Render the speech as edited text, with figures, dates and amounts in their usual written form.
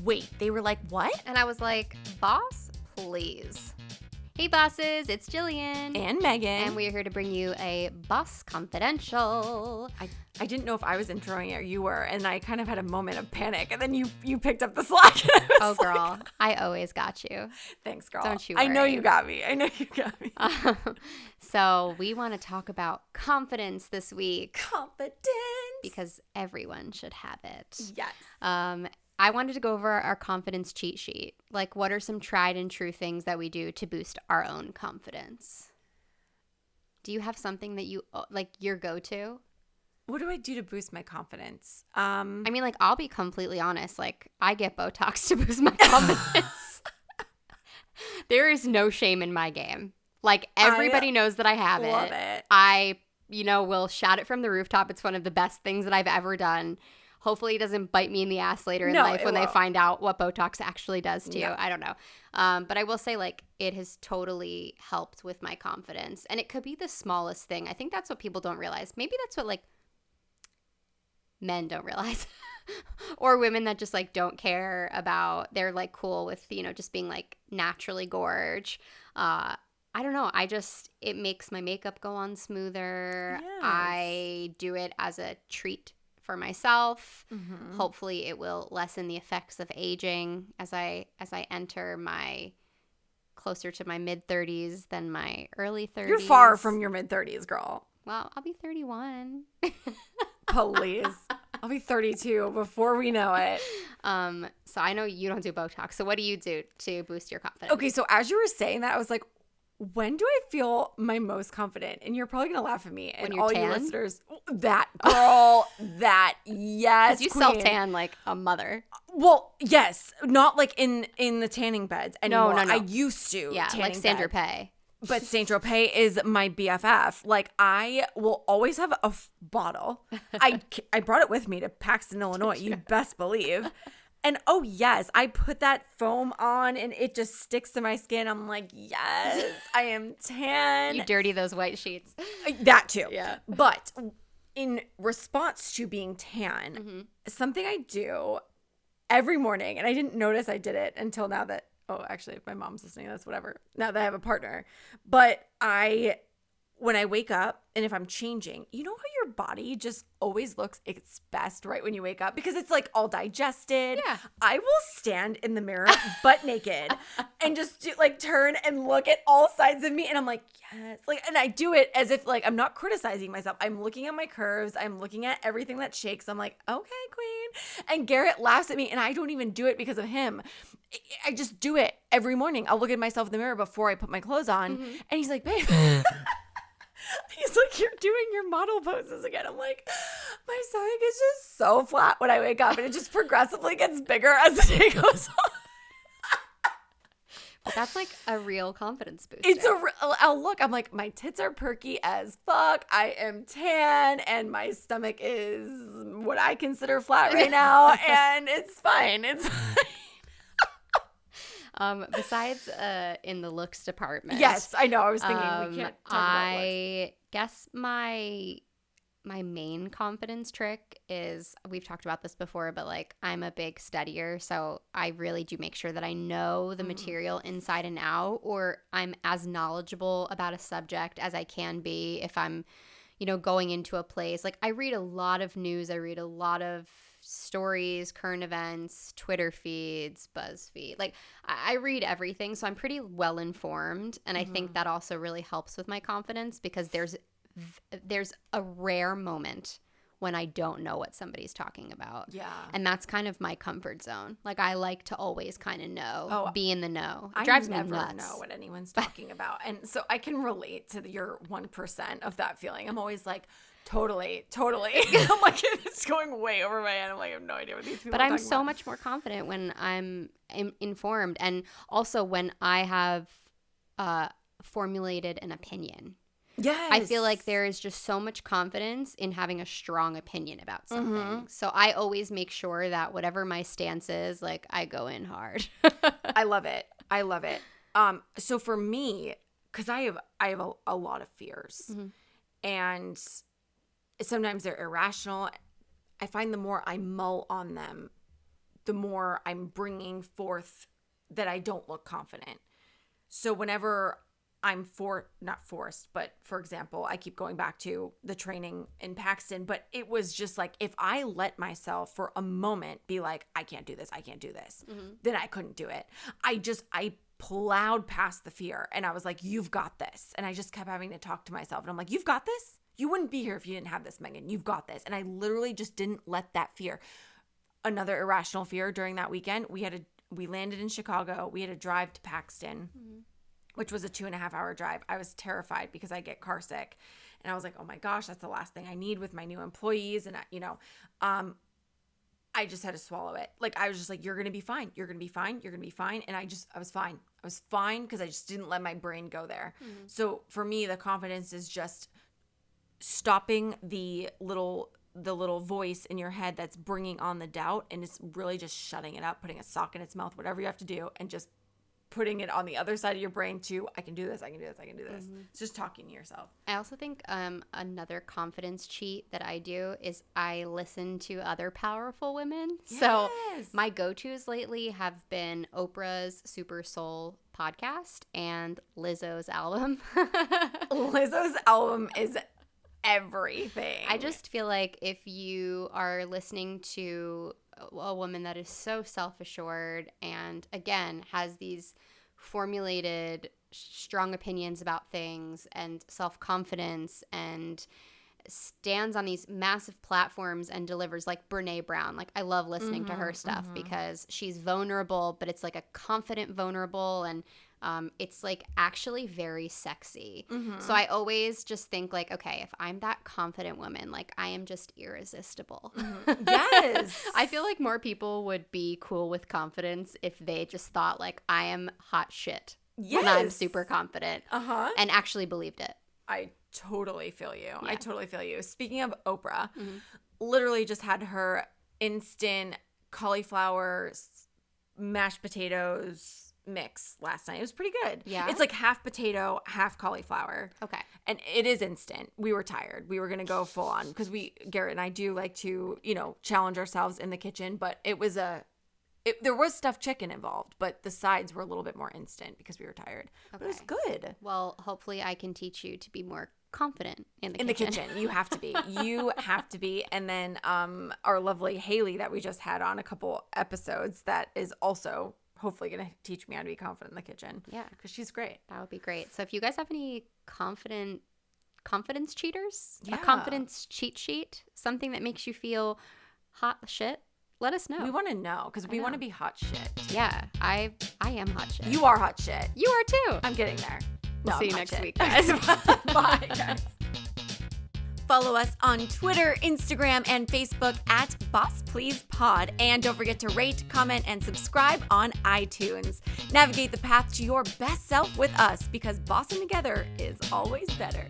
Wait, they were like, what? And I was like, boss, please. Hey bosses, it's Jillian. And Meghan. And we are here to bring you a Boss Confidential. I didn't know if I was introing it or you were, and I kind of had a moment of panic, and then you picked up the slack. Oh, girl, I always got you. Thanks, girl. Don't you worry. I know you got me. So we want to talk about confidence this week. Confidence. Because everyone should have it. Yes. I wanted to go over our confidence cheat sheet. Like, what are some tried and true things that we do to boost our own confidence? Do you have something that you, like, your go-to? What do I do to boost my confidence? I mean, like, I'll be completely honest. Like, I get Botox to boost my confidence. There is no shame in my game. Like, everybody knows that I have it. Love it. I, will shout it from the rooftop. It's one of the best things that I've ever done. Hopefully it doesn't bite me in the ass later in life when they find out what Botox actually does to you. I don't know. But I will say, like, it has totally helped with my confidence. And it could be the smallest thing. I think that's what people don't realize. Maybe that's what, like, men don't realize. Or women that just, like, don't care about, they're, like, cool with, just being, like, naturally gorge. I don't know. It makes my makeup go on smoother. Yes. I do it as a treat for myself. Mm-hmm. Hopefully it will lessen the effects of aging as I enter closer to my mid-30s than my early 30s. You're far from your mid-30s, girl. Well, I'll be 31. Please. I'll be 32 before we know it. So I know you don't do Botox. So what do you do to boost your confidence? Okay, so as you were saying that, I was like, when do I feel my most confident? And you're probably going to laugh at me. When and you're all tan? you listeners, that girl, yes, Because you queen. self-tan like a mother. Well, yes. Not like in the tanning beds anymore. No. I used to. Yeah, like Sandra Pay. But Saint-Tropez is my BFF. Like, I will always have a bottle. I brought it with me to Paxton, Illinois. You best believe. And, oh, yes, I put that foam on and it just sticks to my skin. I'm like, yes, I am tan. You dirty those white sheets. That too. Yeah. But in response to being tan, something I do every morning, and I didn't notice I did it until now that, actually, if my mom's listening, that's whatever. Now that I have a partner. But when I wake up and if I'm changing, you know how your body just always looks its best right when you wake up because it's like all digested. Yeah. I will stand in the mirror butt naked and just turn and look at all sides of me. And I'm like, yes. And I do it as if I'm not criticizing myself. I'm looking at my curves. I'm looking at everything that shakes. I'm like, okay, queen. And Garrett laughs at me and I don't even do it because of him. I just do it every morning. I'll look at myself in the mirror before I put my clothes on. And he's like, babe. He's like, you're doing your model poses again. I'm like, my stomach is just so flat when I wake up, and it just progressively gets bigger as the day goes on. But that's like a real confidence booster. It's I'll look. I'm like, my tits are perky as fuck. I am tan, and my stomach is what I consider flat right now, and it's fine. It's fine. Besides in the looks department. Yes, I know. I was thinking we can't talk about looks. I guess my main confidence trick is, we've talked about this before, but I'm a big studier, so I really do make sure that I know the material inside and out, or I'm as knowledgeable about a subject as I can be if I'm, going into a place. I read a lot of news. I read a lot of stories, current events, Twitter feeds, BuzzFeed. I read everything, so I'm pretty well informed, and I think that also really helps with my confidence because there's a rare moment when I don't know what somebody's talking about. Yeah. And that's kind of my comfort zone. I like to always kind of know, be in the know. It drives me nuts. I never know what anyone's talking about. And so I can relate to your 1% of that feeling. I'm always like, totally. I'm like, it's going way over my head. I'm like, I have no idea what these people are talking about. But I'm so much more confident when I'm informed, and also when I have formulated an opinion. Yes. I feel like there is just so much confidence in having a strong opinion about something. So I always make sure that whatever my stance is, I go in hard. I love it. So for me, because I have a lot of fears, and sometimes they're irrational. I find the more I mull on them, the more I'm bringing forth that I don't look confident. So whenever I'm not forced, but for example, I keep going back to the training in Paxton, but it was just like, if I let myself for a moment be like, I can't do this, then I couldn't do it. I plowed past the fear and I was like, you've got this. And I just kept having to talk to myself. And I'm like, you've got this? You wouldn't be here if you didn't have this, Meghan. You've got this. And I literally just didn't let that fear. Another irrational fear during that weekend, we landed in Chicago. We had to drive to Paxton, which was a 2.5-hour drive. I was terrified because I get car sick. And I was like, oh my gosh, that's the last thing I need with my new employees. And I just had to swallow it. Like, I was just like, you're going to be fine. You're going to be fine. You're going to be fine. And I was fine. I was fine because I just didn't let my brain go there. So for me, the confidence is just stopping the little voice in your head that's bringing on the doubt, and it's really just shutting it up, putting a sock in its mouth, whatever you have to do, and just putting it on the other side of your brain to, I can do this, I can do this, I can do this. It's just talking to yourself. I also think another confidence cheat that I do is I listen to other powerful women. Yes. So my go-tos lately have been Oprah's Super Soul podcast and Lizzo's album. Lizzo's album is everything. I just feel like if you are listening to a woman that is so self-assured and, again, has these formulated strong opinions about things and self-confidence and stands on these massive platforms and delivers, like Brene Brown. Like, I love listening to her stuff because she's vulnerable, but it's like a confident vulnerable, and it's like actually very sexy. So I always just think like, okay, if I'm that confident woman, like I am just irresistible. Yes. I feel like more people would be cool with confidence if they just thought like, I am hot shit. Yes. And I'm super confident and actually believed it. I totally feel you. Yeah. I totally feel you. Speaking of Oprah, literally just had her instant cauliflower mashed potatoes mix last night. It was pretty good. Yeah. It's like half potato, half cauliflower. Okay. And it is instant. We were tired. We were going to go full on because Garrett and I do like to, challenge ourselves in the kitchen, but there was stuffed chicken involved, but the sides were a little bit more instant because we were tired. Okay. But it was good. Well, hopefully I can teach you to be more confident in the kitchen. In the kitchen. You have to be. You have to be. And then our lovely Haley that we just had on a couple episodes that is also hopefully going to teach me how to be confident in the kitchen. Yeah. Because she's great. That would be great. So if you guys have any confidence cheaters, yeah. a confidence cheat sheet, something that makes you feel hot shit, let us know. We want to know because we want to be hot shit. Yeah. I am hot shit. You are hot shit. You are too. I'm getting there. We'll see you next week, guys. Bye, guys. Follow us on Twitter, Instagram, and Facebook at Boss Please Pod. And don't forget to rate, comment, and subscribe on iTunes. Navigate the path to your best self with us because bossing together is always better.